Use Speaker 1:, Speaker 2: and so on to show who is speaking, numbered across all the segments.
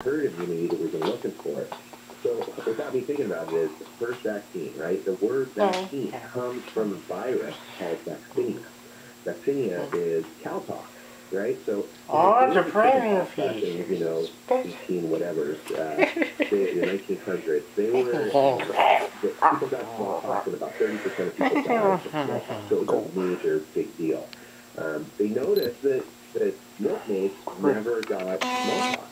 Speaker 1: herd immunity that we've been looking for. So without me thinking about it, is the first vaccine, right? The word vaccine comes from a virus called vaccinia. Vaccinia is cowpox, right? So
Speaker 2: the premium
Speaker 1: back in, 18 whatever, the 1900s, they were people got smallpox, and about 30% of people died from smallpox. So it was a major big deal. They noticed that milkmaids never got smallpox.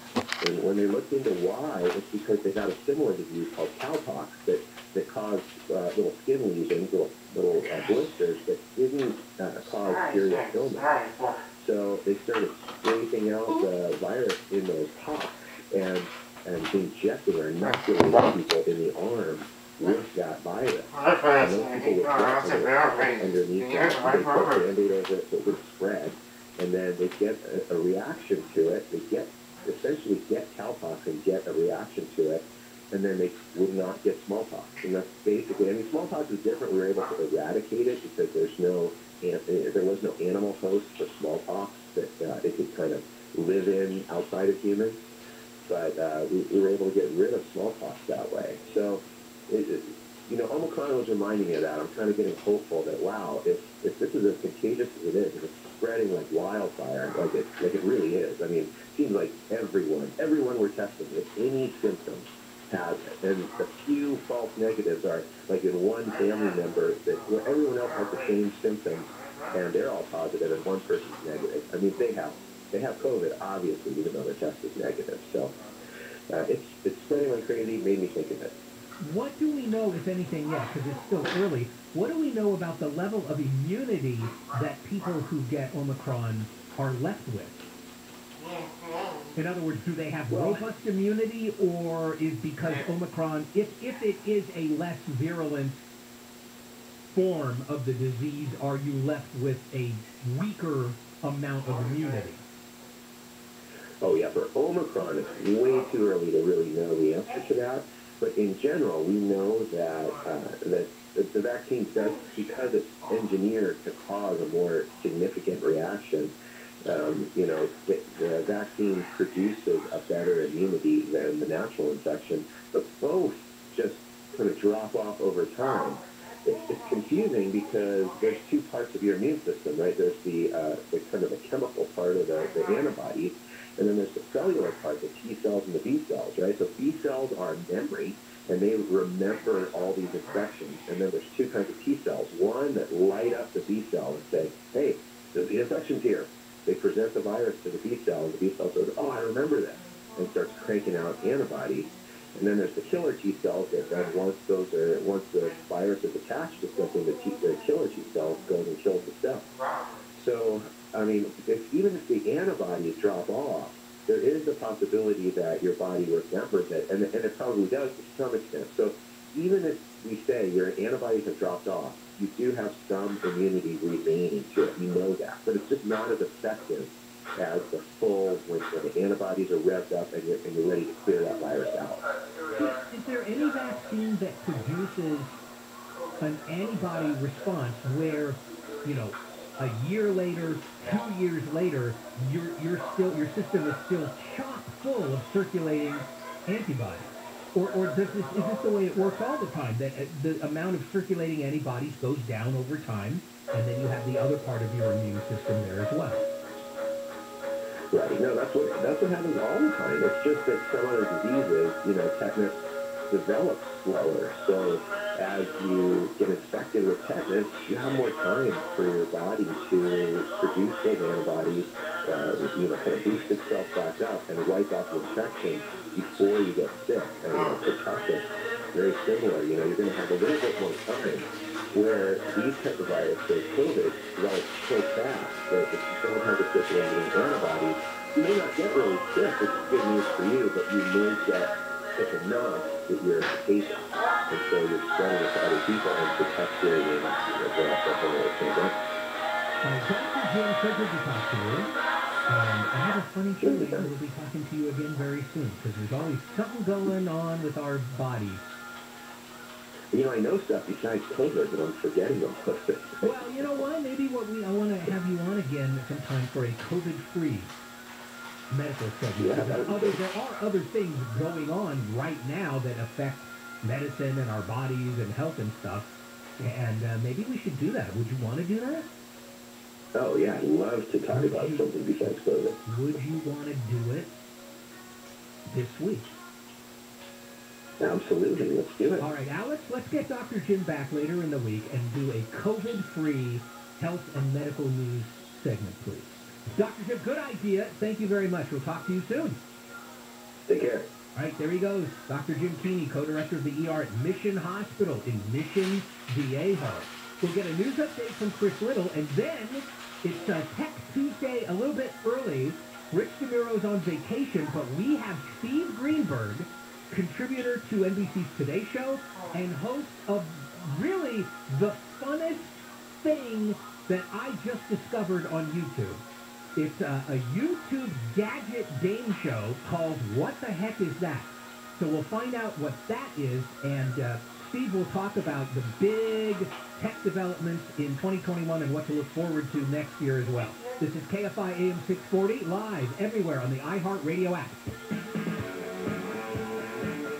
Speaker 1: And when they looked into why, it's because they got a similar disease called cowpox that caused little skin lesions, little blisters that didn't cause serious illness. So they started scraping out the virus in those pox and injecting or inoculating people in the arm with that virus. And those people would underneath that, they put a Band-Aid over it so it would spread, and then they get a reaction to it. They essentially get cowpox and get a reaction to it, and then they would not get smallpox. And that's basically, I mean, smallpox is different. We were able to eradicate it because there was no animal host for smallpox that it could kind of live in outside of humans. But we were able to get rid of smallpox that way. So, Omicron was reminding me of that. I'm kind of getting hopeful that, wow, if this is as contagious as it is, if it's spreading like wildfire, like it really is. I mean, it seems like everyone we're testing with any symptoms has it. And the few false negatives are like in one family member where everyone else has the same symptoms and they're all positive and one person's negative. I mean, they have COVID, obviously, even though their test is negative. So it's spreading like crazy, made me think of it.
Speaker 3: What do we know, if anything, yet, because it's still early, what do we know about the level of immunity that people who get Omicron are left with? In other words, do they have robust immunity, or is because Omicron, if it is a less virulent form of the disease, are you left with a weaker amount of immunity?
Speaker 1: Oh yeah, for Omicron, it's way too early to really know the answer to that. But in general, we know that the vaccine does, because it's engineered to cause a more significant reaction, the vaccine produces a better immunity than the natural infection, but both just kind of drop off over time. It's confusing because there's two parts of your immune system, right? There's the kind of the chemical part of the antibodies, and then there's the cellular part, the T cells and the B cells, right? So B cells are memory, and they remember all these infections. And then there's two kinds of T cells. One that light up the B cell and say, hey, the infection's here. They present the virus to the B cell, and the B cell says, oh, I remember that, and starts cranking out antibodies. And then there's the killer T cells that then once the virus is attached to something, the killer T cell goes and kills the cell. So, I mean, even if the antibodies drop off, there is the possibility that your body remembers it, and it probably does to some extent. So even if we say your antibodies have dropped off, you do have some immunity remaining to it. You know that. But it's just not as effective as the full, when the antibodies are revved up and you're ready to clear that virus out.
Speaker 3: Is there any vaccine that produces an antibody response where, a year later, 2 years later, your system is still chock full of circulating antibodies? Or is this the way it works all the time, that the amount of circulating antibodies goes down over time, and then you have the other part of your immune system there as well?
Speaker 1: Right. No, that's what happens all the time. It's just that some of the diseases, tetanus develops slower. So as you get infected with tetanus, you have more time for your body to produce those antibodies, kind of boost itself back up and wipe out the infection before you get sick. And, pertussis, very similar. You're going to have a little bit more time where these type of viruses, COVID, develop so fast that if you don't have a circulating antibodies, you may not get really sick, which is good news for you, but you may get sick enough that you're contagious. And so you're spreading it to other people and protect your immune against the whole pandemic.
Speaker 3: Dr. Jim, so good to talk to you. And I have a funny feeling we'll be talking to you again very soon, because there's always something going on with our bodies.
Speaker 1: I know stuff besides COVID, but I'm forgetting them.
Speaker 3: Well, you know what? Maybe I want to have you on again sometime for a COVID-free medical segment.
Speaker 1: Yeah,
Speaker 3: There are other things going on right now that affect medicine and our bodies and health and stuff. And maybe we should do that. Would you want to do that?
Speaker 1: Oh, yeah, I'd love to talk about something besides COVID.
Speaker 3: Would you want to do it this week?
Speaker 1: Absolutely, let's do it.
Speaker 3: All right, Alex, let's get Dr. Jim back later in the week and do a COVID-free health and medical news segment, please. Dr. Jim, good idea. Thank you very much. We'll talk to you soon.
Speaker 1: Take care.
Speaker 3: All right, there he goes. Dr. Jim Keeney, co-director of the ER at Mission Hospital in Mission Viejo. We'll get a news update from Chris Little, and then it's Tech Tuesday a little bit early. Rich DeMiro's on vacation, but we have Steve Greenberg, contributor to NBC's Today Show and host of really the funnest thing that I just discovered on YouTube. It's a YouTube gadget game show called What the Heck Is That? So we'll find out what that is, and Steve will talk about the big tech developments in 2021 and what to look forward to next year as well. This is KFI AM 640, live everywhere on the iHeartRadio app.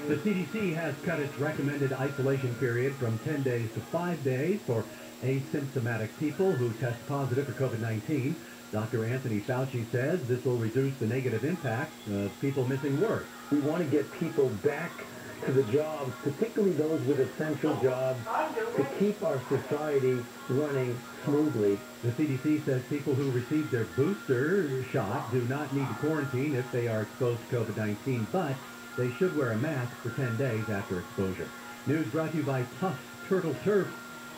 Speaker 3: The CDC has cut its recommended isolation period from 10 days to 5 days for asymptomatic people who test positive for COVID-19. Dr. Anthony Fauci says this will reduce the negative impact of people missing work.
Speaker 2: We want to get people back to the jobs, particularly those with essential jobs, to keep our society running smoothly.
Speaker 3: The CDC says people who received their booster shot do not need to quarantine if they are exposed to COVID-19, but they should wear a mask for 10 days after exposure. News brought to you by Tufts Turtle Turf.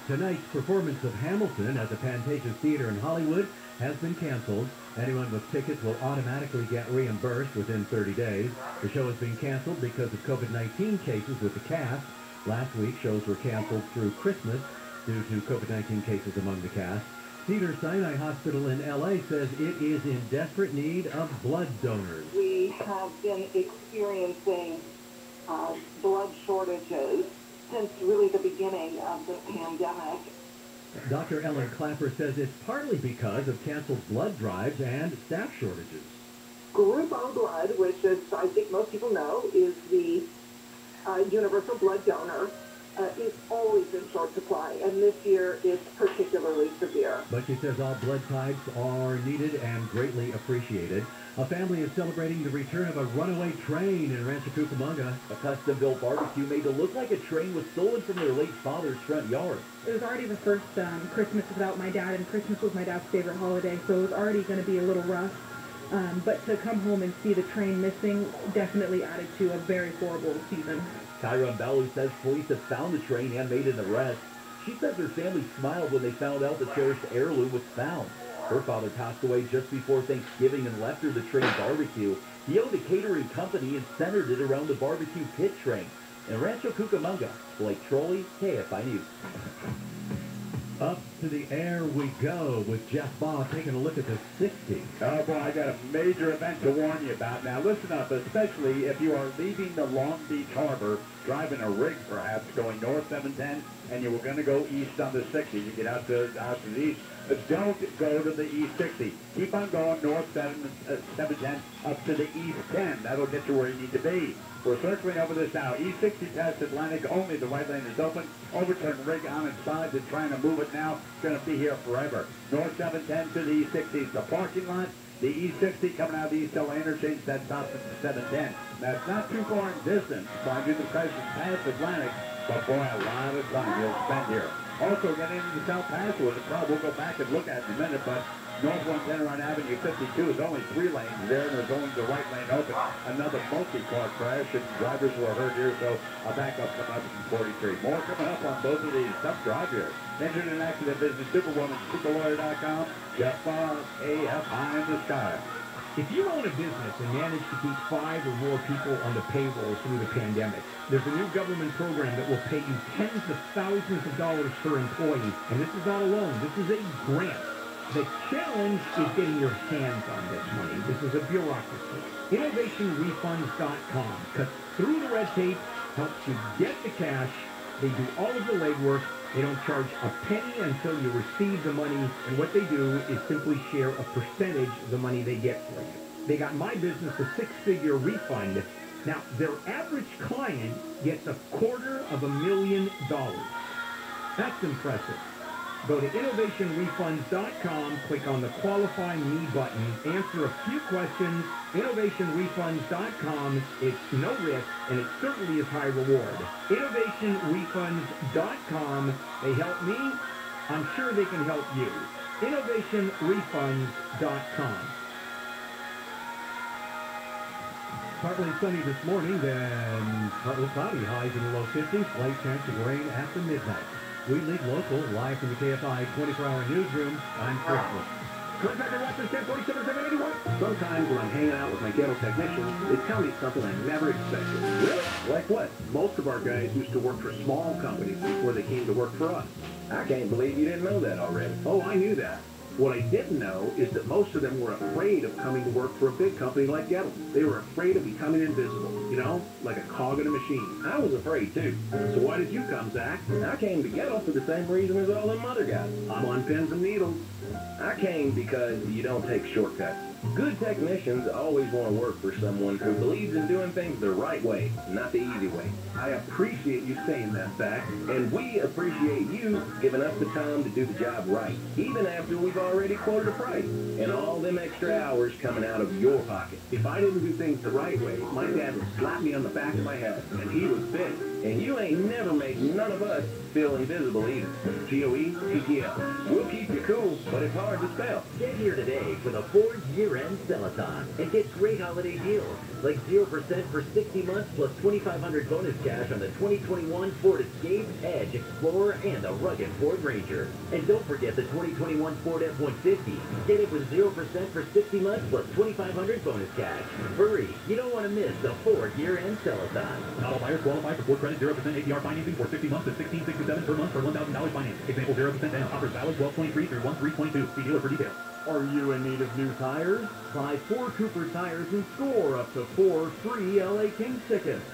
Speaker 3: Tonight's performance of Hamilton at the Pantages Theater in Hollywood has been canceled. Anyone with tickets will automatically get reimbursed within 30 days. The show has been canceled because of COVID-19 cases with the cast. Last week, shows were canceled through Christmas due to COVID-19 cases among the cast. Cedars-Sinai Hospital in L.A. says it is in desperate need of blood donors.
Speaker 4: We have been experiencing blood shortages since really the beginning of the pandemic.
Speaker 3: Dr. Ellen Clapper says it's partly because of canceled blood drives and staff shortages.
Speaker 4: Group O blood, which is, I think most people know, is the universal blood donor, is always in short supply, and this year is particularly severe.
Speaker 3: But she says all blood types are needed and greatly appreciated. A family is celebrating the return of a runaway train in Rancho Cucamonga.
Speaker 5: A custom-built barbecue made to look like a train was stolen from their late father's front yard.
Speaker 6: It was already the first Christmas without my dad, and Christmas was my dad's favorite holiday, so it was already going to be a little rough. But to come home and see the train missing definitely added to a very horrible season.
Speaker 5: Kyra Bellu says police have found the train and made an arrest. She says her family smiled when they found out the cherished heirloom was found. Her father passed away just before Thanksgiving and left her the train barbecue. He owned a catering company and centered it around the barbecue pit train. In Rancho Cucamonga, Blake Trolley, KFI News.
Speaker 3: Up to the air we go with Jeff Bob taking a look at the 60.
Speaker 7: Oh boy, I got a major event to warn you about. Now listen up, especially if you are leaving the Long Beach Harbor, driving a rig perhaps, going north 710, and you were going to go east on the 60. You get out to the east. Don't go to the east 60. Keep on going north 710 up to the east 10. That'll get you where you need to be. We're circling over this now. East 60 past Atlantic, only the right lane is open. Overturn rig on its side. They're trying to move it now. It's going to be here forever. North 710 to the East 60 is the parking lot. The East 60 coming out of the East LA interchange, that stops at the 710. That's not too far in distance. Mind you, the price is past Atlantic, but boy, a lot of time you'll spend here. Also, getting into the South Pass was a problem. We'll go back and look at it in a minute, but North 110 on Avenue 52 is only 3 lanes there, and there's only the right lane open. Another multi-car crash, and drivers were hurt here, so a backup coming up from 43. More coming up on both of these. Tough drive here. Injured in an accident, visit Superwoman, superlawyer.com. Jeff Bob, AFI in the sky.
Speaker 3: If you own a business and manage to keep 5 or more people on the payroll through the pandemic, there's a new government program that will pay you tens of thousands of dollars per employee. And this is not a loan. This is a grant. The challenge is getting your hands on this money. This is a bureaucracy. InnovationRefunds.com cuts through the red tape, helps you get the cash. They do all of the legwork. They don't charge a penny until you receive the money. And what they do is simply share a percentage of the money they get for you. They got my business a six-figure refund. Now, their average client gets $250,000. That's impressive. Go to innovationrefunds.com, click on the Qualify Me button, answer a few questions. Innovationrefunds.com. It's no risk, and it certainly is high reward. Innovationrefunds.com. They help me. I'm sure they can help you. Innovationrefunds.com. Partly sunny this morning, then partly cloudy, highs in the low 50s, slight chance of rain after midnight. We lead local, live from the KFI 24-hour newsroom. I'm Christmas. Contractor Watson, 1047-781.
Speaker 2: Sometimes when I'm hanging out with my ghetto technicians, they tell me something I never expected. Really? Like what? Most of our guys used to work for small companies before they came to work for us. I can't believe you didn't know that already. Oh, I knew that. What I didn't know is that most of them were afraid of coming to work for a big company like Ghetto. They were afraid of becoming invisible, you know, like a cog in a machine. I was afraid too. So why did you come, Zach? I came to Ghetto for the same reason as all them other guys. I'm on pins and needles. I came because you don't take shortcuts. Good technicians always want to work for someone who believes in doing things the right way, not the easy way. I appreciate you saying that, Zach. And we appreciate you giving us the time to do the job right, even after we've already quoted a price, and all them extra hours coming out of your pocket. If I didn't do things the right way, my dad would slap me on the back of my head, and he was big. And you ain't never made none of us feel invisible either. G-O-E-T-T-L. We'll keep you cool, but it's hard to spell.
Speaker 5: Get here today for the Ford year-end sell-a-thon and get great holiday deals like 0% for 60 months plus $2,500 bonus cash on the 2021 Ford Escape, Edge, Explorer, and the rugged Ford Ranger. And don't forget the 2021 Ford F-150. Get it with 0% for 60 months plus $2,500 bonus cash. Hurry, you don't want to miss the Ford year-end sell-a-thon.
Speaker 7: Not all buyers qualify for Ford Credit 0% APR financing for 60 months at $1,667 per month for $1,000 finance. Example 0% down. Offers valid 12/23 through 1/3/22. See dealer for details.
Speaker 2: Are you in need of new tires? Buy 4 Cooper tires and score up to 4 free LA Kings tickets.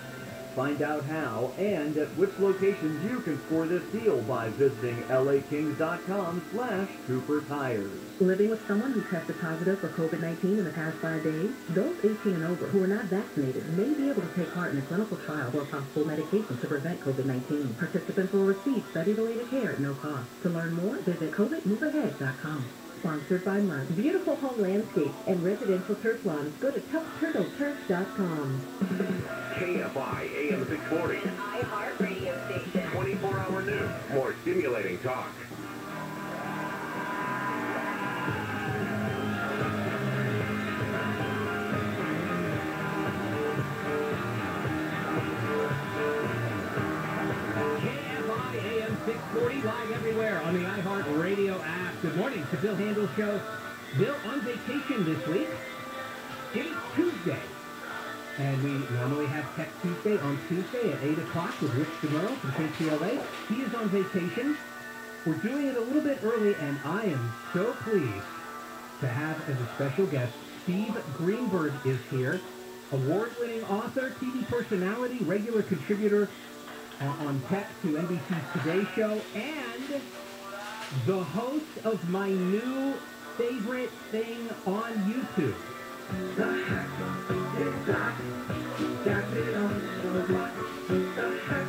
Speaker 2: Find out how and at which locations you can score this deal by visiting lakings.com/Cooper Tires.
Speaker 8: Living with someone who tested positive for COVID-19 in the past 5 days? Those 18 and over who are not vaccinated may be able to take part in a clinical trial for a possible medication to prevent COVID-19. Participants will receive study-related care at no cost. To learn more, visit covidmoveahead.com. Sponsored by Merck. Beautiful home landscapes and residential turf lawns. Go to ToughTurtleTurf.com.
Speaker 9: KFI AM 640.
Speaker 10: An iHeart radio station.
Speaker 9: 24-hour news. More stimulating talk.
Speaker 3: KFI AM 640 live everywhere on the iHeart Radio app. Good morning to Bill Handel Show. Bill on vacation this week. It's Tuesday. And we normally have Tech Tuesday on Tuesday at 8 o'clock with Rich DeMuro from KCLA. He is on vacation. We're doing it a little bit early, and I am so pleased to have as a special guest, Steve Greenberg is here. Award-winning author, TV personality, regular contributor on tech to NBC's Today Show, and the host of my new favorite thing on YouTube. The hack is back. Got it on the block. The hack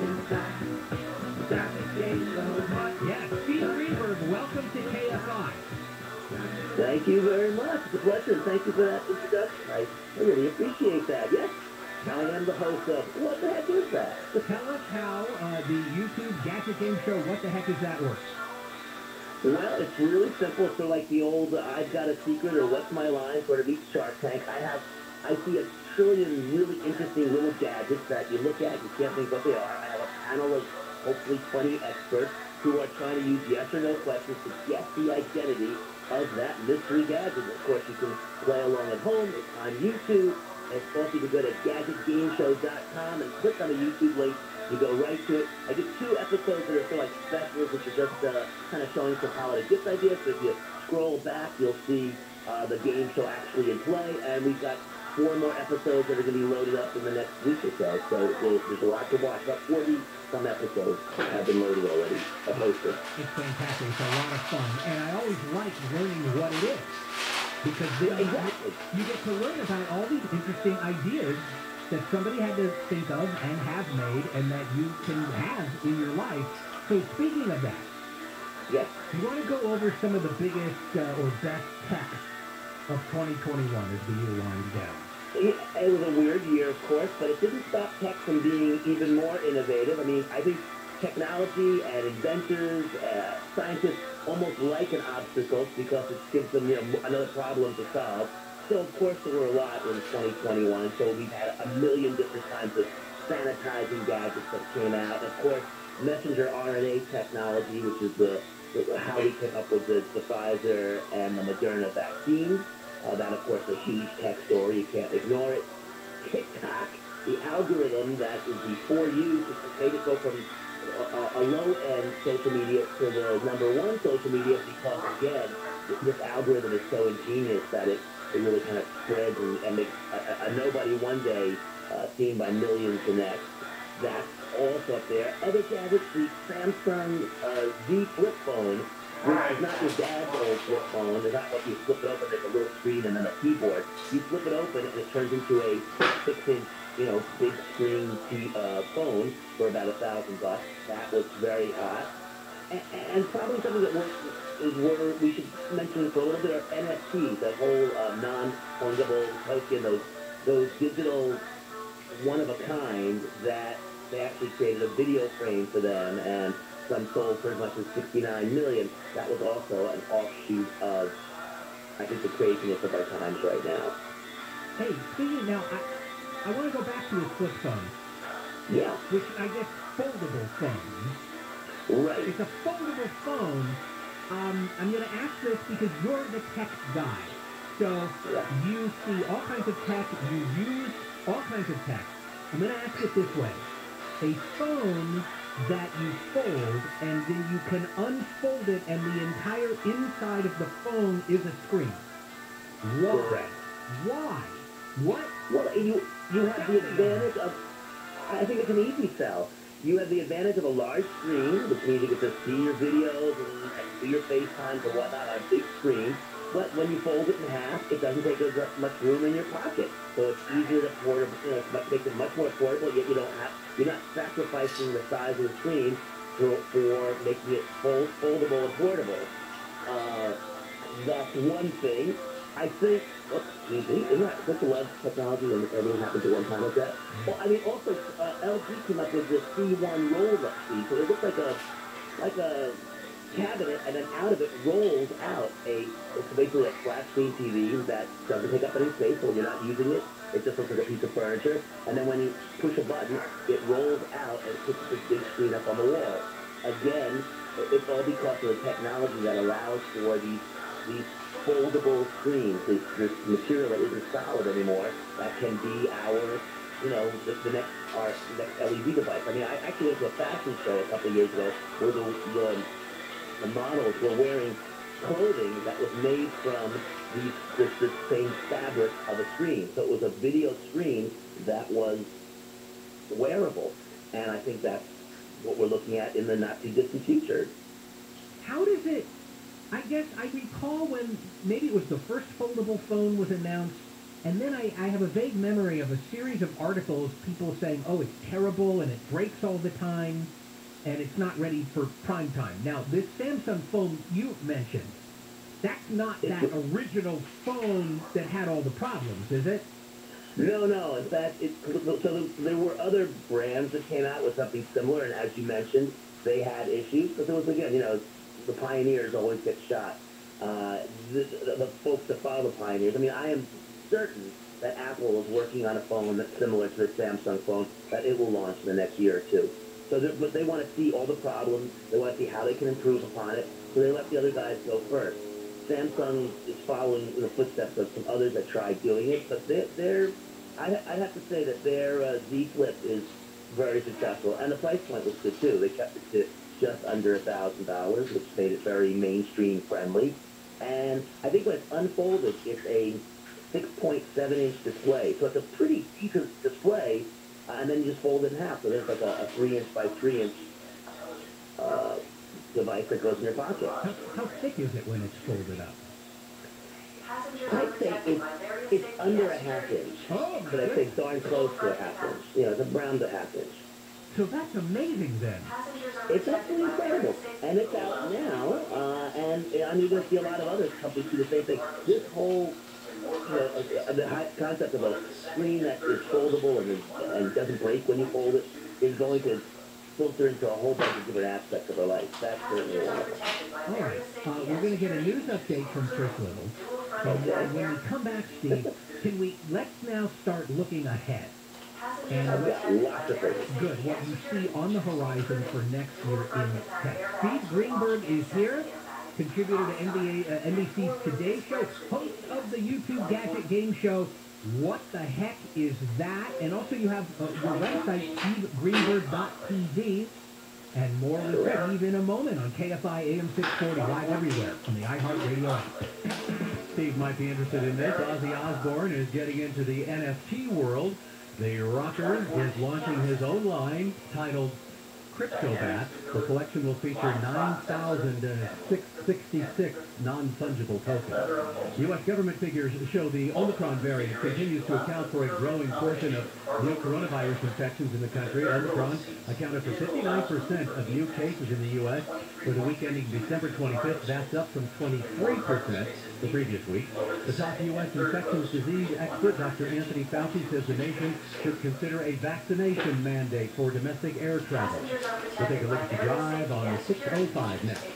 Speaker 3: is back. Got the game so much. Yes, Steve Greenberg, welcome to KFI.
Speaker 11: Thank you very much. It's a pleasure. Thank you for that introduction. I really appreciate that. Yes, I am the host of What the Heck Is That?
Speaker 3: Tell us how the YouTube gadget game show, What the Heck Is That, works.
Speaker 11: Well, it's really simple. So like the old I've Got a Secret or What's My Line sort of each Shark Tank. I see a trillion really interesting little gadgets that you look at, you can't think what they are. I have a panel of hopefully 20 experts who are trying to use yes or no questions to guess the identity of that mystery gadget. Of course, you can play along at home. It's on YouTube. And also, you can go to gadgetgameshow.com and click on the YouTube link. You go right to it. I did 2 episodes that are sort of like specials, which are just kind of showing some holiday gift ideas. So if you scroll back, you'll see the game show actually in play. And we've got 4 more episodes that are going to be loaded up in the next week or so. So there's a lot to watch. About 40-some episodes have been loaded already. Posted.
Speaker 3: It's fantastic. It's a lot of fun. And I always like learning what it is. Because then you get to learn about all these interesting ideas that somebody had to think of and have made and that you can have in your life. So speaking of that,
Speaker 11: yes,
Speaker 3: you want to go over some of the biggest or best tech of 2021 as the year winds down.
Speaker 11: It was a weird year, of course, but it didn't stop tech from being even more innovative. I mean, I think technology and inventors, scientists almost like an obstacle because it gives them, another problem to solve. So, of course, there were a lot in 2021. So we've had a million different kinds of sanitizing gadgets that came out. Of course, messenger RNA technology, which is how we came up with the Pfizer and the Moderna vaccines. That, of course, is a huge tech story. You can't ignore it. TikTok, the algorithm that is before you, made it go from a low-end social media to the #1 social media because, again, this algorithm is so ingenious that it really kind of spreads and makes a nobody one day seen by millions the next. That's also up there. Other gadgets, the Samsung Z Flip phone, which is not your dad's old flip phone. It's not what you flip it open, there's a little screen and then a keyboard. You flip it open and it turns into a 6-inch, big screen phone for about $1,000. That was very hot. And probably something that we should mention for a little bit are NFTs, that whole non-fungible token, those digital one-of-a-kind that they actually created a video frame for them, and some sold for as much as $69 million. That was also an offshoot of, I think, the craziness of our times right now.
Speaker 3: Hey, speaking now, I want to go back to your flip phone.
Speaker 11: Yeah.
Speaker 3: Which I guess foldable phone.
Speaker 11: Right.
Speaker 3: It's a foldable phone. I'm going to ask this because you're the tech guy. So you see all kinds of tech, you use all kinds of tech. I'm going to ask it this way. A phone that you fold and then you can unfold it and the entire inside of the phone is a screen. Why?
Speaker 11: Correct.
Speaker 3: Why? What?
Speaker 11: Well, you have the advantage of, I think it's an easy sell. You have the advantage of a large screen, which means you get to see your videos and see your FaceTimes and whatnot on a big screen. But when you fold it in half, it doesn't take as much room in your pocket. So it's easier to portable, it makes it much more portable, yet you're not sacrificing the size of the screen for making it foldable and portable. That's one thing. I think, isn't that such a lot of technology and everything happens at one time like that? Well, I mean, also, LG came up with this C1 roll-up seat, so it looks like a cabinet, and then out of it rolls out it's basically a flat screen TV that doesn't take up any space, so when you're not using it, it just looks like a piece of furniture. And then when you push a button, it rolls out and puts this big screen up on the wall. Again, it's all because of the technology that allows for these foldable screens, this material that isn't solid anymore, that can be our, the next LED device. I mean, I actually went to a fashion show a couple of years ago where the models were wearing clothing that was made from this same fabric of a screen. So it was a video screen that was wearable. And I think that's what we're looking at in the not-too-distant future.
Speaker 3: How does it... I guess I recall when maybe it was the first foldable phone was announced, and then I have a vague memory of a series of articles, people saying, oh, it's terrible, and it breaks all the time, and it's not ready for prime time. Now, this Samsung phone you mentioned, that's not that original phone that had all the problems, is it?
Speaker 11: No. In fact, so there were other brands that came out with something similar, and as you mentioned, they had issues, but there was, again, the pioneers always get shot. The folks that follow the pioneers. I mean, I am certain that Apple is working on a phone that's similar to the Samsung phone that it will launch in the next year or two. But they want to see all the problems. They want to see how they can improve upon it. So they let the other guys go first. Samsung is following in the footsteps of some others that tried doing it, but I'd have to say that their Z Flip is very successful, and the price point was good too. They kept it to just under $1,000, which made it very mainstream friendly. And I think when it's unfolded, it's a 6.7-inch display. So it's a pretty decent display, and then you just fold it in half. So there's like a 3-inch by 3-inch device that goes in your pocket.
Speaker 3: How thick is it when it's folded up?
Speaker 11: I'd say it's under a half inch.
Speaker 3: Oh,
Speaker 11: But I'd say darn close to a half inch. You know, it's around a half inch.
Speaker 3: so that's amazing then.
Speaker 11: It's absolutely incredible. And it's out now, and I'm going to see a lot of other companies do the same thing. This whole, the concept of a screen that is foldable and doesn't break when you fold it is going to filter into a whole bunch of different aspects of our life. That's certainly one of them.
Speaker 3: All right, we're going to get a news update from Chris Little. And when we come back, Steve, let's now start looking ahead. And
Speaker 11: I've got lots of things.
Speaker 3: good, what you see on the horizon for next year in tech. Steve Greenberg is here, contributor to NBC's Today Show, host of the YouTube gadget game show, What the Heck Is That? And also you have your website, stevegreenberg.tv. And more with Steve in a moment on KFI AM 640, live everywhere on the iHeartRadio app. Steve might be interested in this. Ozzy Osbourne is getting into the NFT world. The rocker is launching his own line titled CryptoBat. The collection will feature 9,666 non-fungible tokens. U.S. government figures show the Omicron variant continues to account for a growing portion of new coronavirus infections in the country. Omicron accounted for 59% of new cases in the U.S. for the week ending December 25th. That's up from 23% the previous week. The top U.S. infectious disease expert, Dr. Anthony Fauci, says the nation should consider a vaccination mandate for domestic air travel. We'll take a look at the drive on the 605 next.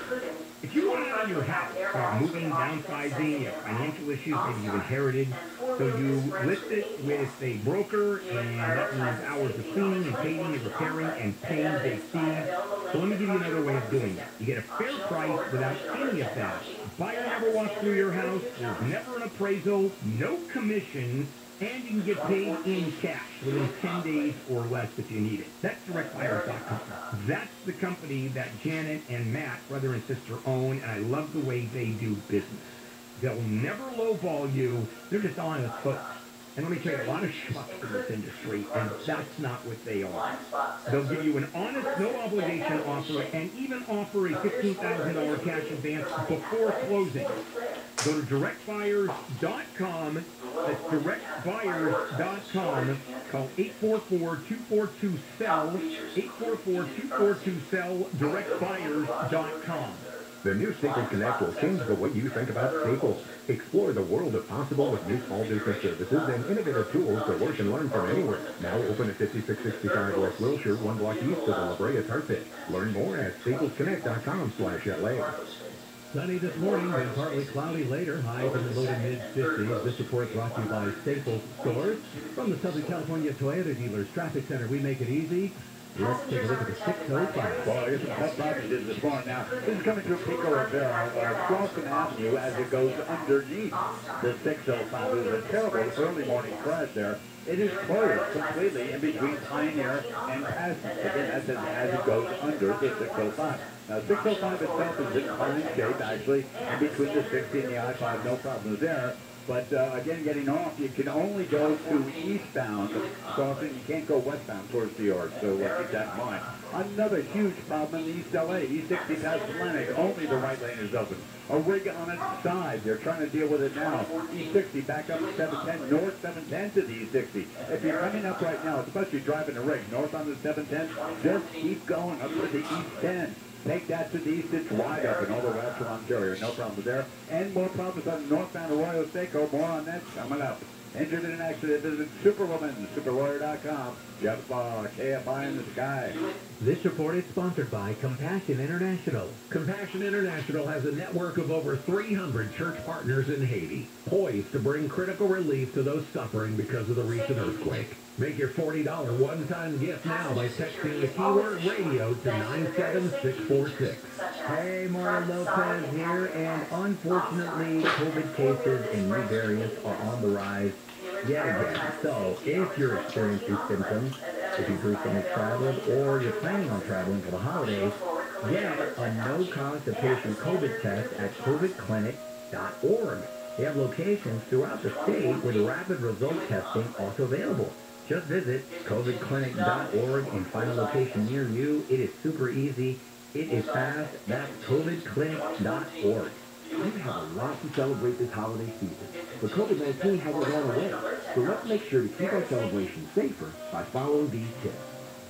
Speaker 12: If you want out of your house, start moving, downsizing, you have financial issues, maybe you inherited, so you list it with a broker, and that means hours of cleaning and painting and repairing and paying big fees. So let me give you another way of doing that. You get a fair price without any of that. Buyer never walks through your house, there's never an appraisal, no commission, and you can get paid in cash within 10 days or less if you need it. That's DirectBuyers.com. That's the company that Janet and Matt, brother and sister, own, and I love the way they do business. They'll never lowball you. They're just honest folks. And let me tell you, a lot of schmucks in this industry, and that's not what they are. They'll give you an honest, no-obligation offer, and even offer a $15,000 cash advance before closing. Go to directbuyers.com. That's directbuyers.com. Call 844-242-SELL. 844-242-SELL. directbuyers.com.
Speaker 13: The new Staples Connect will change the way you think about Staples. Explore the world of possible with new small business services and innovative tools to work and learn from anywhere. Now open at 5665 West Wilshire, 1 block east of the La Brea Tar Pit. Learn more at staplesconnect.com/LA.
Speaker 3: Sunny this morning, then partly cloudy later. Highs in the low to mid-50s. This report brought to you by Staples Stores. From the Southern California Toyota Dealers Traffic Center, we make it easy. Let's take a look at the 605.
Speaker 7: Well, here's some tough driving this morning. Now, this is coming through Pico Rivera, Charleston Avenue as it goes underneath the 605. It was a terrible early morning crash there. It is closed completely in between Pioneer and Parsons. Again, that's as it goes under the 605. Now, 605 itself is in fine shape, actually, in between the 60 and the I-5, no problems there. But again, getting off, you can only go to eastbound crossing. You can't go westbound towards the yard, so keep that in mind. Another huge problem in East LA, East 60 past Atlantic, only the right lane is open. A rig on its side, they're trying to deal with it now. East 60 back up to 710, north 710 to the East 60. If you're coming up right now, especially driving a rig north on the 710, just keep going up to the East 10. Take that to the east, it's wide open all the way up to Ontario. No problems there. And more problems on northbound Arroyo Seco. More on that coming up. Injured in an accident, visit Superwoman, superlawyer.com. Jeff KFI in the sky.
Speaker 3: This report is sponsored by Compassion International.
Speaker 14: Compassion International has a network of over 300 church partners in Haiti, poised to bring critical relief to those suffering because of the recent earthquake. Make your $40 one-time gift now by texting the keyword radio to 97646.
Speaker 15: Hey, Mario Lopez here, and unfortunately, COVID cases and new variants are on the rise yet again. So, if you're experiencing symptoms, if you've recently traveled, or you're planning on traveling for the holidays, get a no-constipation COVID test at covidclinic.org. They have locations throughout the state with rapid result testing also available. Just visit covidclinic.org and find a location near you. It is super easy. It is fast. That's covidclinic.org.
Speaker 5: You have a lot to celebrate this holiday season, but COVID-19 hasn't gone away. So let's make sure to keep our celebration safer by following these tips.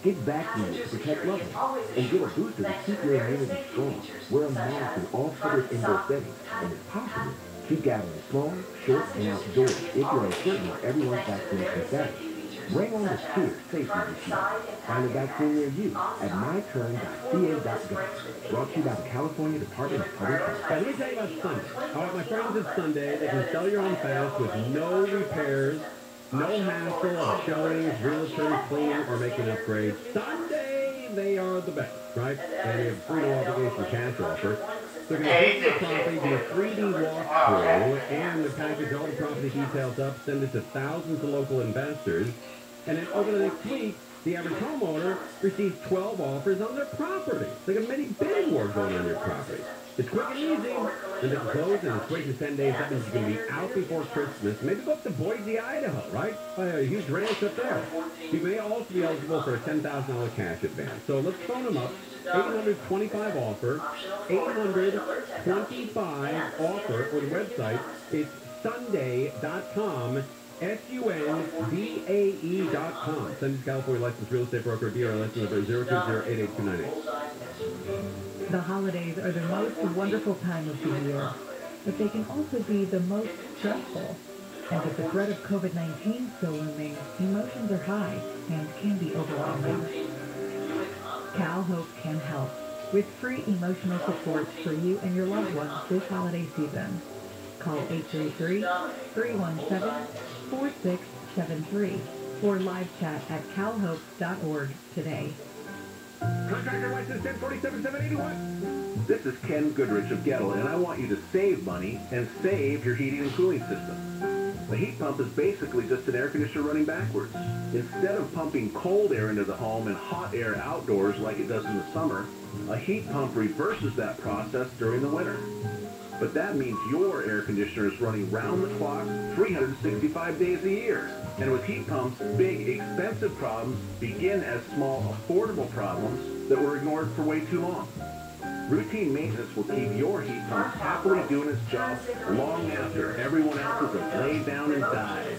Speaker 5: Get vaccinated to protect loved ones, and get a booster to keep your immunity strong. Wear a mask in all public indoor settings, and if possible, keep gathering small, short, and outdoors if you're uncertain of everyone's vaccination status. Bring on the spirit safely this year. Find a vaccine near you at myturn.ca.gov. Brought to you by the California Department of Public Health.
Speaker 14: Let me tell you about Sunday. All right, my friends, it's Sunday. They can sell your own fast with no repairs, no hassle of showings, realtors, cleaning, or making upgrades. Sunday, they are the best, right? And they have free no obligation cash offer. They're going to visit the property, do a 3D walkthrough, and the package all the property details up, send it to thousands of local investors. And then over the next week, the average homeowner receives 12 offers on their property. It's like a mini bidding war going on your property. It's quick and easy, and they can close in as quick as 10 days. That means you can be out before Christmas. Maybe go up to Boise, Idaho, right? A huge ranch up there. You may also be eligible for a $10,000 cash advance. So let's phone them up. 825 offer, 825 offer, or the website is sundae.com, sundae.com. Sunday's California licensed real estate broker, DRLS number 0208828.
Speaker 8: The holidays are the most wonderful time of the year, but they can also be the most stressful. And with the threat of COVID-19 still looming, emotions are high and can be overwhelming. Cal Hope can help with free emotional support for you and your loved ones this holiday season. Call 833-317-4673 or live chat at calhope.org today.
Speaker 2: Contractor license 1047-781. This is Ken Goodrich of Gettle, and I want you to save money and save your heating and cooling system. The heat pump is basically just an air conditioner running backwards. Instead of pumping cold air into the home and hot air outdoors like it does in the summer, a heat pump reverses that process during the winter. But that means your air conditioner is running round the clock 365 days a year. And with heat pumps, big, expensive problems begin as small, affordable problems that were ignored for way too long. Routine maintenance will keep your heat pump happily doing its job long after everyone else's have laid down and died.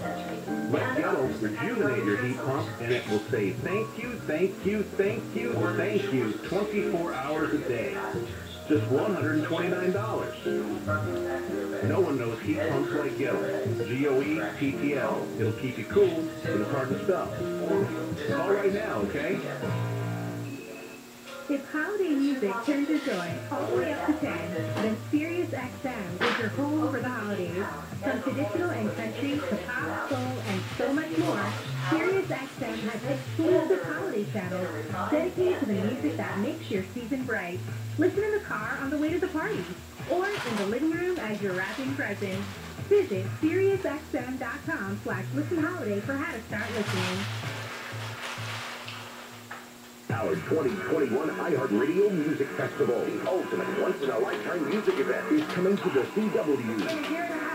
Speaker 2: Let Gettle rejuvenate your heat pump, and it will say thank you, thank you, thank you, thank you 24 hours a day. Just $129. No one knows heat pumps like Gettle. GOE-TTL. It'll keep you cool when it's hard to spell. Call right now, okay?
Speaker 6: If holiday music turns your joy all the way up to 10, then Sirius XM is your home for the holidays. From traditional and country to pop, soul, and so much more, Sirius XM has exclusive holiday channels dedicated to the music that makes your season bright. Listen in the car on the way to the party, or in the living room as you're wrapping presents. Visit SiriusXM.com/listenholiday for how to start listening.
Speaker 9: Our 2021 iHeartRadio Music Festival, the ultimate once-in-a-lifetime music event, is coming to the CW.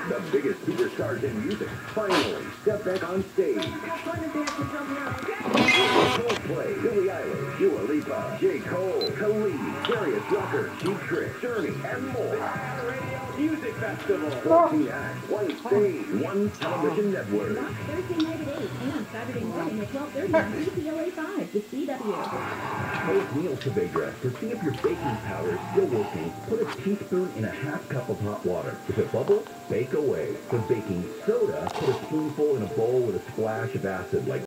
Speaker 9: The biggest superstars in music finally step back on stage. Coldplay, Billie Eilish, Dua Lipa, J. Cole, Khalid, Darius Rucker, Cheap Trick, Journey, and more. Music Festival. 14 acts, one stage, one television network.
Speaker 6: Thursday night at 8 and Saturday morning at 12:30 on UCLA 5, the CW.
Speaker 5: Hey, Neil Saavedra. To see if your baking powder is still working, put a teaspoon in a half cup of hot water. If it bubbles, bake away. For baking soda, put a spoonful in a bowl with a splash of acid like